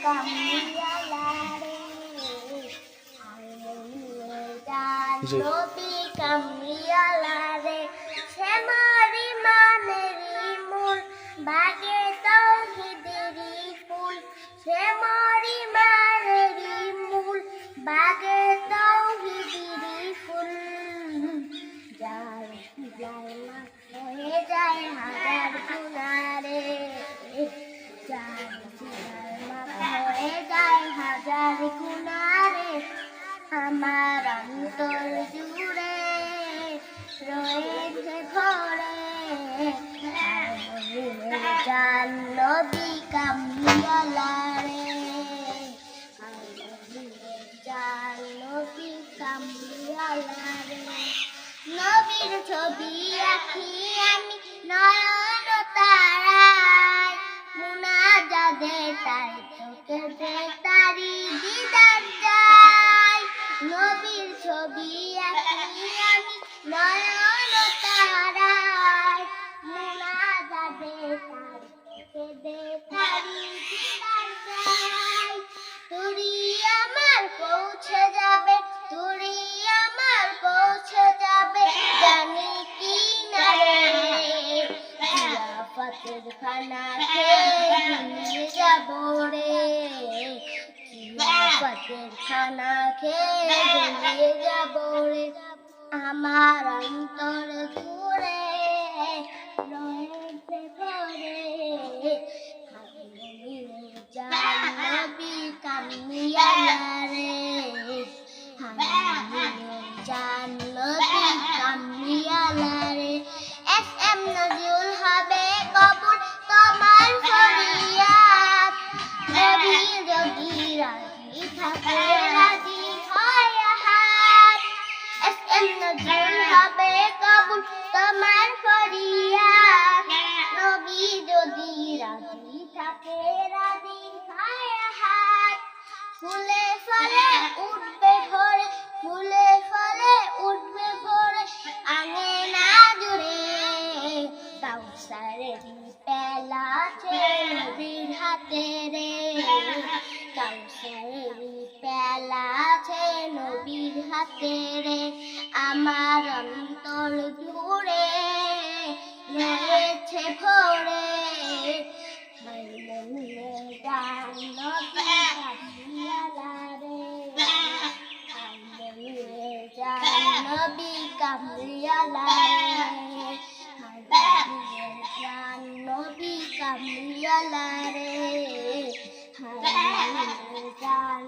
কামলিওয়ালা রে, নবী কামলিওয়ালা রে, শ্যামারি মানেরি মূল, বাগে তাওহীদেরি ফুল, শ্যামারি মানেরি মূল, বাগে তাওহীদেরি ফুল, যার লাইমা হয়ে যায় হাজার গুনারে, যার লাইমা হয়ে যায় হাজার গুনারে, আমার অন্তর জুড়ে রয়েছে ভরে জান নবী কামলিওয়ালা রে, জান নবী কামলিওয়ালা রে। নবীর ছবি আঁকি আমি নয়ন তারায়, মুনাজাতে তার চোখে তারি দিদার যায়। নবীর ছবি আঁকি আমি নয়ন তারায়, মুনাজাতে তার চোখে তারি দিদার যায়। তুরি আমার পৌঁছে যাবে, তুরি আমার পৌঁছে যাবে, জানি কি না রে, জিয়াফতের খানা খেয়ে ঘুমিয়ে যাব রে, জিয়াফতের খানা খেয়ে ঘুমিয়ে যাব রে, আমার অন্তর জুড়ে রয়েছে ভরে জান নবী কামলিওয়ালা রে, জান নবী কামলিওয়ালা রে। এস.এম. নজরুল হবে কবুল তোমার ফরিয়াদ, নবী যদি রাজি থাকে রাজি হয় হাত, এস.এম. নজরুল হবে কবুল তোমার ফরিয়াদ, নবী যদি রাজি থাকে রাজি হয় হাত। ফুলে ফলে উঠবে ভরে, ফুলে ফলে উঠবে ভরে আঙিনা জুড়ে, কাউসারের পেলা আছে নবীর হাতে রে, কাউসারের পেলা আছে নবীর হাতে রে, আমার অন্তর জুড়ে রয়েছে ভরে জান নবী কামলিওয়ালা রে, জান নবী কামলিওয়ালা রে, জান নবী কামলিওয়ালা রে, জান